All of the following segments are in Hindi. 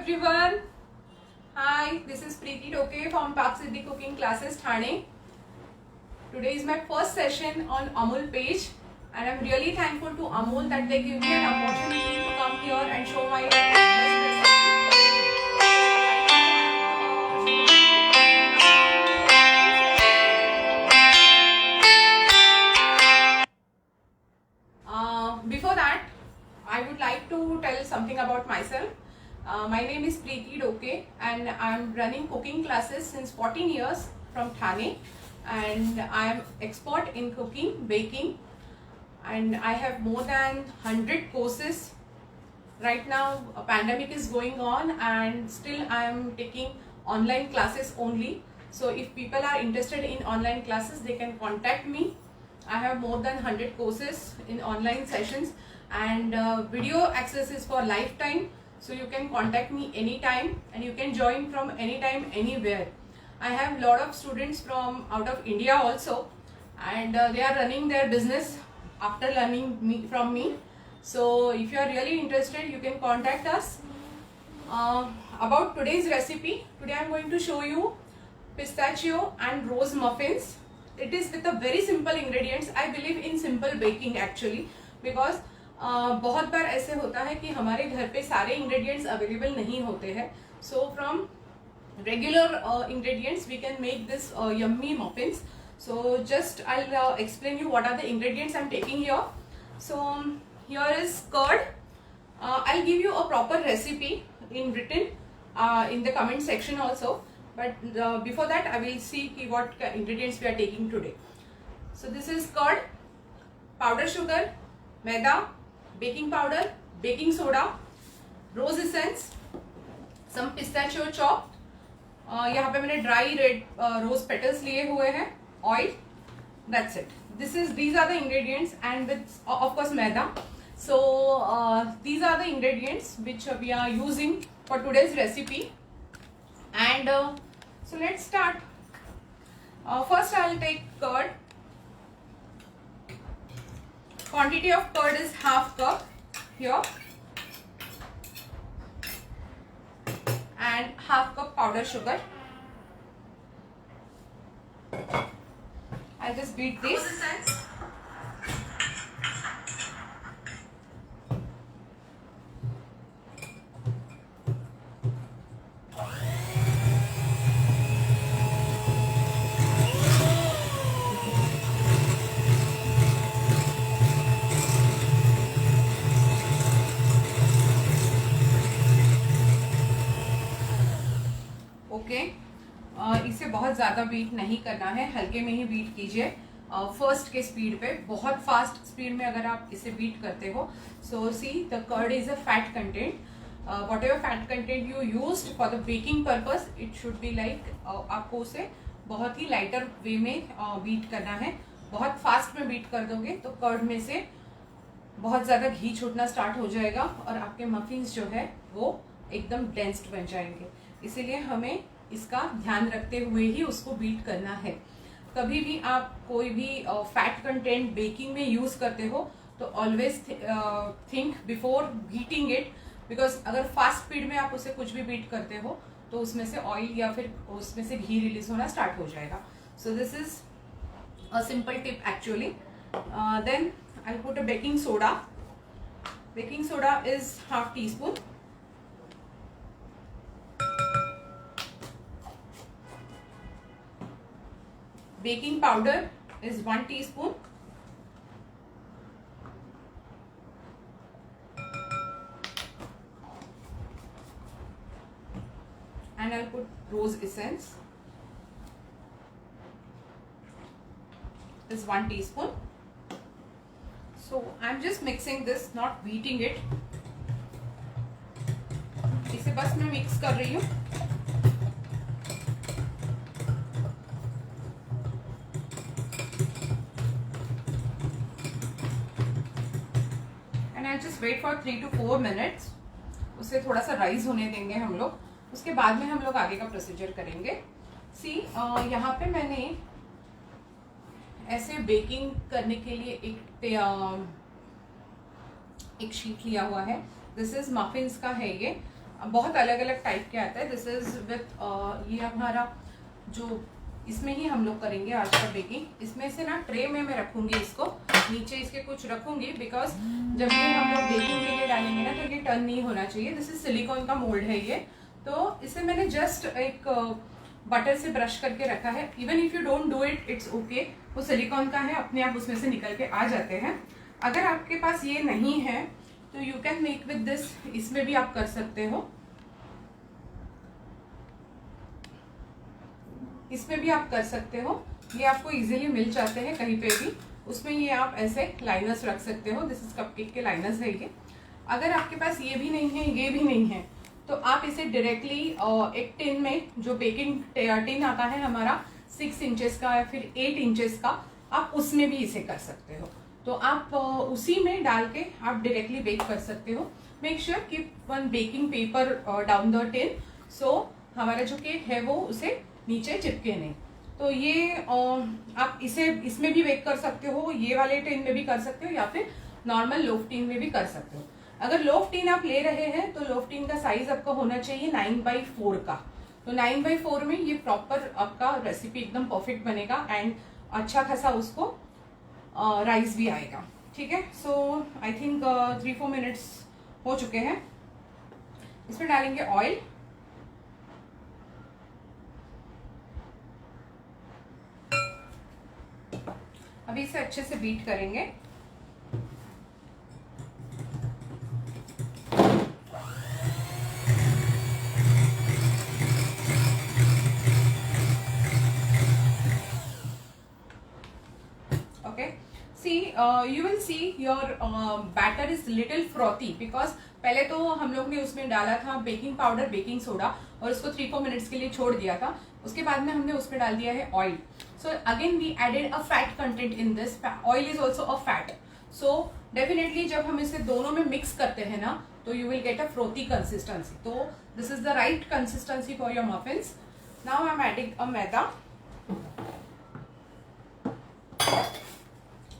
everyone. Hi, this is Preeti Doke from Pak Siddhi Cooking Classes Thane. Today is my first session on Amul page, and I'm really thankful to Amul that they give me an opportunity to come here and show my best recipe. Before that, I would like to tell something about myself. My name is Preeti Doke and I'm running cooking classes since 14 years from Thane, and I am expert in cooking, baking, and I have more than 100 courses. Right now a pandemic is going on and still I am taking online classes only. So if people are interested in online classes, they can contact me. I have more than 100 courses in online sessions, and video access is for lifetime. So you can contact me anytime and you can join from anytime, anywhere. I have a lot of students from out of India also, and they are running their business after learning from me. So if you are really interested, you can contact us. About today's recipe, today I am going to show you pistachio and rose muffins. It is with a very simple ingredients. I believe in simple baking actually, because बहुत बार ऐसे होता है कि हमारे घर पे सारे इंग्रेडिएंट्स अवेलेबल नहीं होते हैं. So from regular ingredients we can make this yummy muffins. So just I will explain you what are the ingredients I am taking here. So here is curd. I will give you a proper recipe in written in the comment section also, but before that I will see what ingredients we are taking today. So this is curd, powder sugar, maida, baking powder, baking soda, rose essence, some pistachio chopped, यहाँ पे मैंने dry red rose petals लिए हुए हैं, oil, that's it. These are the ingredients, and with of course maida. So these are the ingredients which we are using for today's recipe, and so let's start. First I'll take curd. Quantity of curd is half cup here, and half cup powder sugar. I'll just beat this. इसे बहुत ज़्यादा बीट नहीं करना है, हल्के में ही बीट कीजिए. फर्स्ट के स्पीड पे, बहुत फास्ट स्पीड में अगर आप इसे बीट करते हो. So see the curd is a fat content. Whatever fat content you used for the baking purpose, it should be like, आपको उसे बहुत ही लाइटर वे में बीट करना है. बहुत फास्ट में बीट कर दोगे तो कर्ड में से बहुत ज़्यादा घी छूटना स्टार्ट हो जाएगा और आपके मफिन्स जो है वो एकदम डेंस्ड बन जाएंगे. इसीलिए हमें इसका ध्यान रखते हुए ही उसको बीट करना है. कभी भी आप कोई भी फैट कंटेंट बेकिंग में यूज करते हो तो always think before beating it, because अगर फास्ट स्पीड में आप उसे कुछ भी बीट करते हो तो उसमें से ऑयल या फिर उसमें से घी रिलीज होना स्टार्ट हो जाएगा. So this is a simple tip actually. Then I put a baking soda. Baking soda is half teaspoon. Baking powder is 1 teaspoon. And I'll put rose essence is 1 teaspoon. So I'm just mixing this, not beating it. इसे बस मैं मिक्स कर रही हूँ. Just wait for 3 to 4 minutes. उसे थोड़ा सा राइज होने देंगे हम लोग. उसके बाद में हम लोग आगे का प्रोसीजर करेंगे. सी यहाँ पे मैंने ऐसे बेकिंग करने के लिए एक शीट लिया हुआ है. दिस इज मफिन्स का है ये. बहुत अलग अलग टाइप के आता है। दिस इज विथ ये हमारा जो इसमें ही हम लोग करेंगे आज का बेकिंग। इसमें से ना ट्रे में मैं रखूंगी इसको, नीचे इसके कुछ रखूंगी, बिकॉज जब ये हम लोग बेकिंग के लिए डालेंगे ना तो ये टर्न नहीं होना चाहिए। दिस इज सिलिकॉन का मोल्ड है ये, तो इसे मैंने जस्ट एक बटर से ब्रश करके रखा है। Even if you don't do it, it's okay. वो सिलिकॉन का है, अपने आप उसमें से निकल के आ जाते हैं। अगर आपके पास ये नहीं है तो you can make with this, इसमें भी आप कर सकते हो, इसमें भी आप कर सकते हो। ये आपको इजीली मिल जाते हैं कहीं पे भी। उसमें ये आप ऐसे लाइनर्स रख सकते हो। दिस इज कपकेक के लाइनर्स है ये। अगर आपके पास ये भी नहीं है, ये भी नहीं है, तो आप इसे डायरेक्टली एक टिन में, जो बेकिंग टिन आता है हमारा 6 इंचेस का या फिर 8 इंचेस का, आप उसमें भी इसे कर सकते हो। तो आप उसी में डाल के आप डायरेक्टली बेक कर सकते हो। Make sure keep one baking paper down the tin, so हमारा जो केक है वो उसे नीचे चिपके नहीं। तो ये आप इसे इसमें भी बेक कर सकते हो, ये वाले टिन में भी कर सकते हो, या फिर नॉर्मल लोफ टिन में भी कर सकते हो। अगर लोफ टिन आप ले रहे हैं तो लोफ टिन का साइज आपका होना चाहिए 9/4 का। तो 9/4 में ये प्रॉपर आपका रेसिपी एकदम परफेक्ट बनेगा एंड अच्छा खासा उसको राइस भी आएगा। ठीक है, सो आई थिंक 3-4 मिनट्स हो चुके हैं। इसमें डालेंगे ऑयल। अभी इसे अच्छे से बीट करेंगे। You will see your batter is little frothy because पहले तो हम लोग ने उसमें डाला था बेकिंग पाउडर, बेकिंग सोडा, और उसको 3-4 मिनट्स के लिए छोड़ दिया था। उसके बाद में हमने उसमें डाल दिया है oil. So again we added a fat content in this. Oil is also a fat. So definitely जब हम इसे दोनों में मिक्स करते हैं ना तो you will get a frothy consistency. तो this is the right consistency for your muffins. Now I am adding a maida.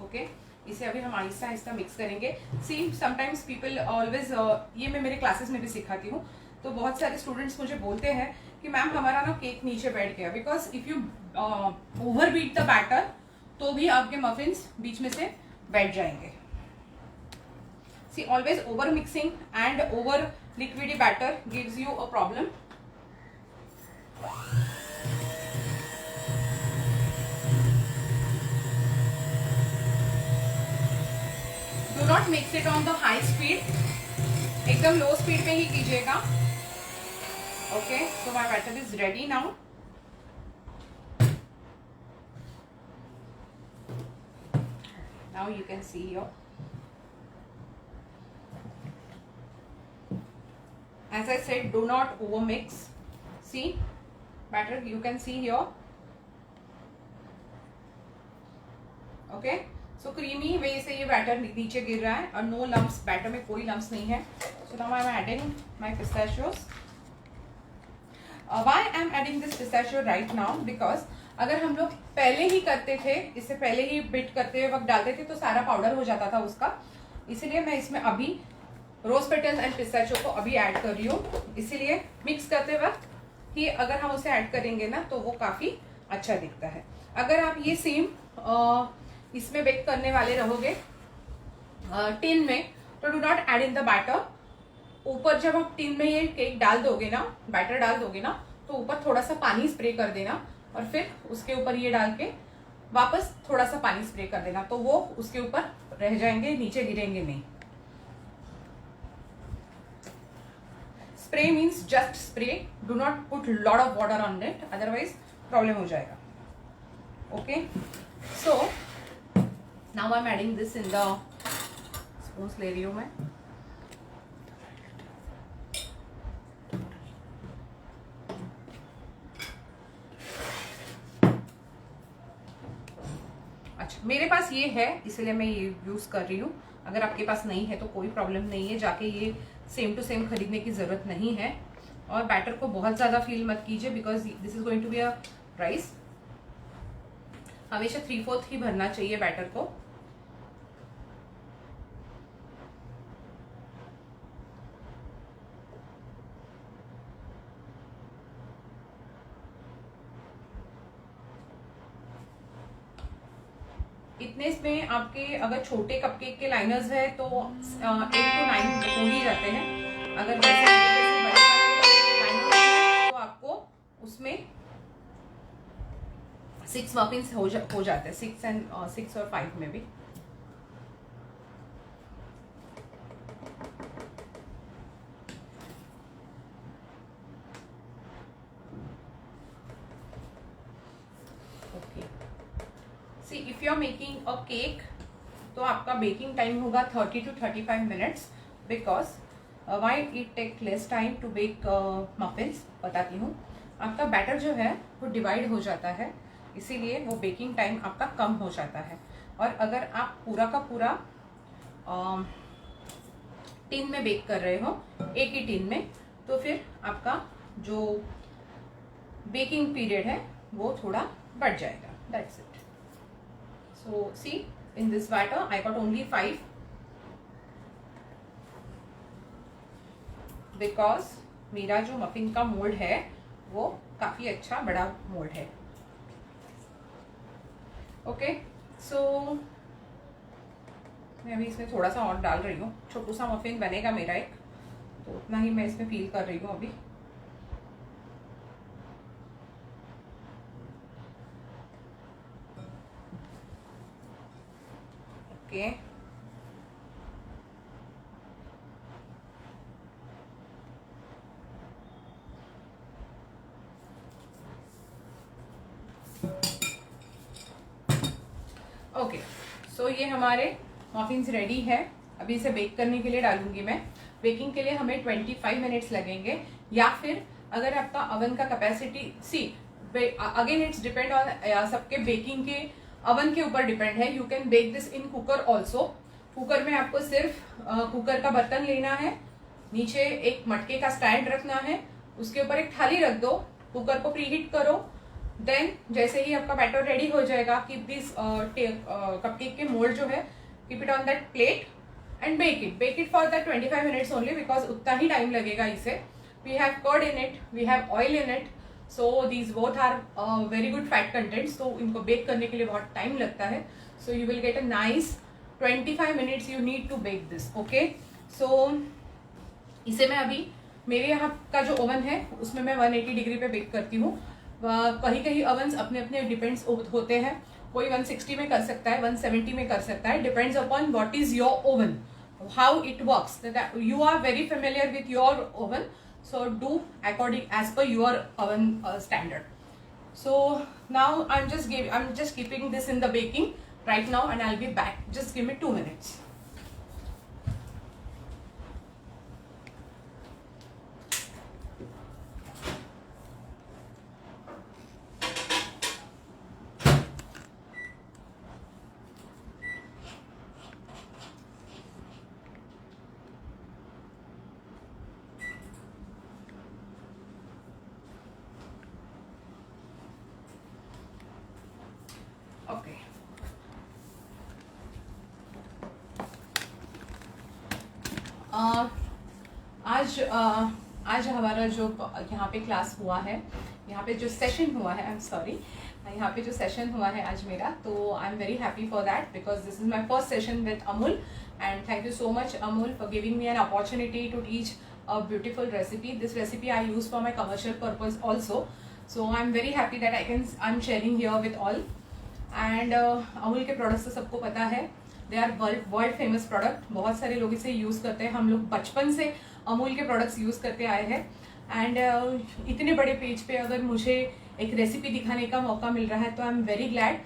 Okay, इसे अभी हम आहिस्ता आहिस्ता मिक्स करेंगे। सी समटाइम्स पीपल ऑलवेज, ये मैं मेरे क्लासेस में भी सिखाती हूँ, तो बहुत सारे स्टूडेंट्स मुझे बोलते हैं कि मैम हमारा ना केक नीचे बैठ गया, because if you over beat the batter तो भी आपके मफिन्स बीच में से बैठ जाएंगे। See always over mixing and over liquidy batter gives you a problem. Do not mix it on the high speed, एकदम लो स्पीड पे ही कीजिएगा। Okay, so my batter is ready now. Now you can see your, as I said, do not over mix. See batter, you can see here. Okay, so creamy way से ये बैटर नीचे गिर रहा है और नो लम्प्स, बैटर में कोई लम्प्स नहीं है। So now I am adding my pistachios. Why I am adding this pistachio right now, because अगर हम लोग पहले ही करते थे, इससे पहले ही बीट करते हुए वक्त डालते थे तो सारा पाउडर हो जाता था उसका। इसीलिए मैं इसमें अभी रोज पेटल्स एंड पिस्ताशियो को अभी ऐड कर रही हूँ। इसीलिए मिक्स करते वक्त ही अगर हम उसे ऐड करेंगे ना तो वो काफी अच्छा दिखता है। अगर आप ये सेम इसमें बेक करने वाले रहोगे टिन में, तो do not add in the batter. ऊपर जब आप टिन में ये केक डाल दोगे ना, बैटर डाल दोगे ना, तो ऊपर थोड़ा सा पानी स्प्रे कर देना और फिर उसके ऊपर ये डाल के वापस थोड़ा सा पानी स्प्रे कर देना, तो वो उसके ऊपर रह जाएंगे, नीचे गिरेंगे नहीं। Spray means just spray, do not put lot of water on it, otherwise problem हो जाएगा। Okay, so now I'm adding this in the spoons ले रही हूँ मैं। अच्छा, मेरे पास ये है इसलिए मैं ये यूज कर रही हूँ। अगर आपके पास नहीं है तो कोई प्रॉब्लम नहीं है, जाके ये सेम टू सेम खरीदने की जरूरत नहीं है। और बैटर को बहुत ज्यादा फील मत कीजिए, because this is going to be a rise. हमेशा 3/4 ही भरना चाहिए बैटर को। इतने में आपके अगर छोटे कपकेक के लाइनर्स है तो 8 to 9 हो ही जाते हैं। अगर वैसे बड़े लाइनर्स है तो आपको उसमें 6 मफिन्स हो जाते हैं, 6 और 5 में भी। See if you are making a cake तो आपका बेकिंग टाइम होगा 30 to 35 minutes, because why it take less time to bake muffins. बताती हूँ, आपका बैटर जो है वो डिवाइड हो जाता है, इसीलिए वो बेकिंग टाइम आपका कम हो जाता है। और अगर आप पूरा का पूरा टिन में बेक कर रहे हो, एक ही टिन में, तो फिर आपका जो बेकिंग पीरियड है वो थोड़ा बढ़ जाएगा। That's it. So see, in this batter I got only 5 because मेरा जो मफिन का मोल्ड है वो काफी अच्छा बड़ा मोल्ड है। ओके, सो मैं अभी इसमें थोड़ा सा और डाल रही हूँ। छोटू सा मफिन बनेगा मेरा एक, तो उतना ही मैं इसमें फील कर रही हूँ अभी। ओके, ओके, सो ये हमारे मफिन्स रेडी है। अभी इसे बेक करने के लिए डालूंगी मैं। बेकिंग के लिए हमें 25 मिनट्स लगेंगे, या फिर अगर आपका ओवन का capacity, see again it's depend on सबके बेकिंग के ओवन के ऊपर डिपेंड है। You can bake this in cooker also. Cooker में आपको सिर्फ कुकर का बर्तन लेना है, नीचे एक मटके का स्टैंड रखना है, उसके ऊपर एक थाली रख दो, कुकर को प्रीहीट करो। देन जैसे ही आपका बैटर रेडी हो जाएगा, कीप दिस कपकेक के मोल्ड जो है, keep it on that plate and bake it for that 25 minutes only, because उतना ही टाइम लगेगा इसे। We have curd in it, we have oil in it, so these both are very good fat contents, तो इनको बेक करने के लिए बहुत टाइम लगता है। So you will get a nice 25 minutes you need to bake this. Okay, so इसे मैं अभी, मेरे यहाँ का जो ओवन है उसमें मैं 180 डिग्री पे बेक करती हूँ। कहीं कहीं ओवन्स अपने अपने डिपेंड्स होते हैं, कोई 160 में कर सकता है, 170 में कर सकता है, depends upon what is your oven, how it works. You are very familiar with your oven, so do according as per your oven standard. So now I'm just keeping this in the baking right now, and I'll be back. Just give me 2 minutes. Okay. आज हमारा जो यहाँ पे क्लास हुआ है, यहाँ पे जो सेशन हुआ है, आई एम सॉरी, यहाँ पे जो सेशन हुआ है आज मेरा, तो I am very happy for that, because this is my first session with Amul, and thank you so much Amul for giving me an opportunity to teach a beautiful recipe. This recipe I use for my commercial purpose also, so I'm very happy that I'm sharing here with all. And Amul के प्रोडक्ट्स तो सबको पता है, they are world famous product. बहुत सारे लोग इसे यूज़ करते हैं, हम लोग बचपन से अमूल के प्रोडक्ट्स यूज़ करते आए हैं। एंड इतने बड़े पेज पे अगर मुझे एक रेसिपी दिखाने का मौका मिल रहा है तो आई एम वेरी ग्लैड।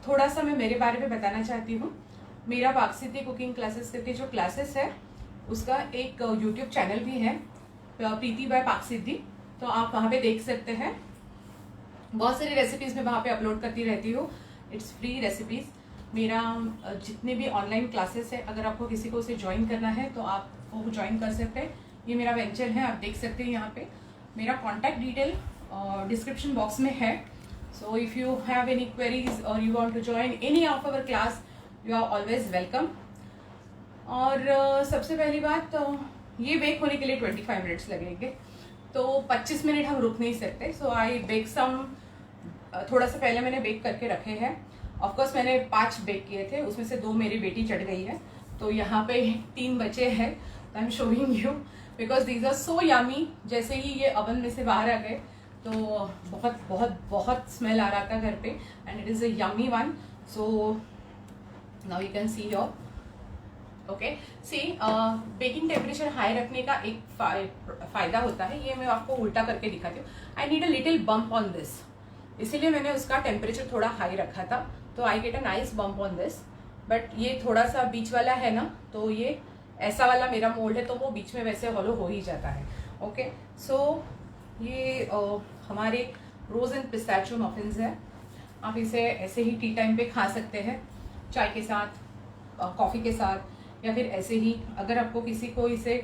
थोड़ा सा मैं मेरे बारे में बताना चाहती हूँ। मेरा पाकसिद्धि कुकिंग क्लासेस करके जो क्लासेस है उसका एक यूट्यूब चैनल भी है, प्रीति बाय पाकसिद्धि, तो आप वहाँ पे देख सकते हैं। बहुत सारी रेसिपीज़ मैं वहाँ पे अपलोड करती रहती हूँ, इट्स फ्री रेसिपीज़। मेरा जितने भी ऑनलाइन क्लासेस है, अगर आपको किसी को उसे ज्वाइन करना है तो आप वो ज्वाइन कर सकते हैं। ये मेरा वेंचर है, आप देख सकते हैं यहाँ पे। मेरा कॉन्टैक्ट डिटेल डिस्क्रिप्शन बॉक्स में है, so if you have any queries or you want to join any of our class, you are always welcome. और सबसे पहली बात, ये बेक होने के लिए 25 मिनट्स लगेंगे, तो 25 मिनट हम रुक नहीं सकते। सो आई बेक सम, थोड़ा सा पहले मैंने बेक करके रखे हैं। ऑफकोर्स मैंने 5 बेक किए थे, उसमें से 2 मेरी बेटी चढ़ गई है, तो यहाँ पे 3 बचे हैं। I am showing you because these are so yummy. जैसे ही ये ओवन में से बाहर आ गए तो बहुत बहुत बहुत स्मेल आ रहा था घर पे, and it is a yummy one. So now you can see your okay. See baking temperature high रखने का एक फायदा होता है, ये मैं आपको उल्टा करके दिखाती हूँ। I need a little bump on this, इसीलिए मैंने उसका टेम्परेचर थोड़ा हाई रखा था, तो I get a nice bump on this. But ये थोड़ा सा बीच वाला है ना, तो ये ऐसा वाला मेरा मोल्ड है, तो वो बीच में वैसे हॉलो हो ही जाता है। ओके, सो ये हमारे रोज एंड पिस्ताचियो मफिन्स है। आप इसे ऐसे ही टी टाइम पे खा सकते हैं, चाय के साथ, कॉफ़ी के साथ, या फिर ऐसे ही। अगर आपको किसी को इसे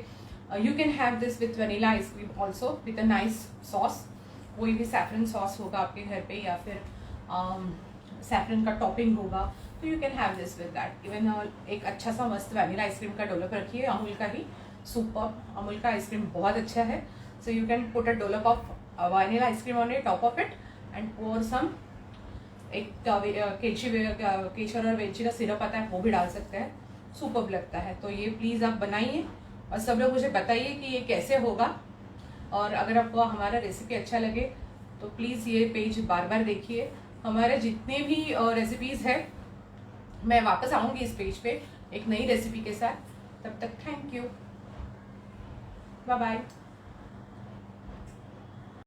you can have this with vanilla ice cream also with a nice sauce. कोई भी सैफरन सॉस होगा आपके घर पे, या फिर सैफरन का टॉपिंग होगा, तो you can have this with that. Even एक अच्छा सा मस्त वनीला आइसक्रीम का डोलप रखिए, अमूल का ही, सुपर। अमूल का आइसक्रीम बहुत अच्छा है। So you can put a dollop of vanilla ice cream on top of it and pour some, एक केचर और वेलची का सिरप आता है, वो भी डाल सकते हैं, सुपर लगता है। तो ये प्लीज़ आप बनाइए और सब लोग मुझे बताइए कि ये कैसे होगा। और अगर आपको हमारा रेसिपी अच्छा लगे तो प्लीज़ ये पेज बार बार देखिए। हमारे जितने भी रेसिपीज़ है, मैं वापस आऊँगी इस पेज पे एक नई रेसिपी के साथ। तब तक थैंक यू, बाय बाय।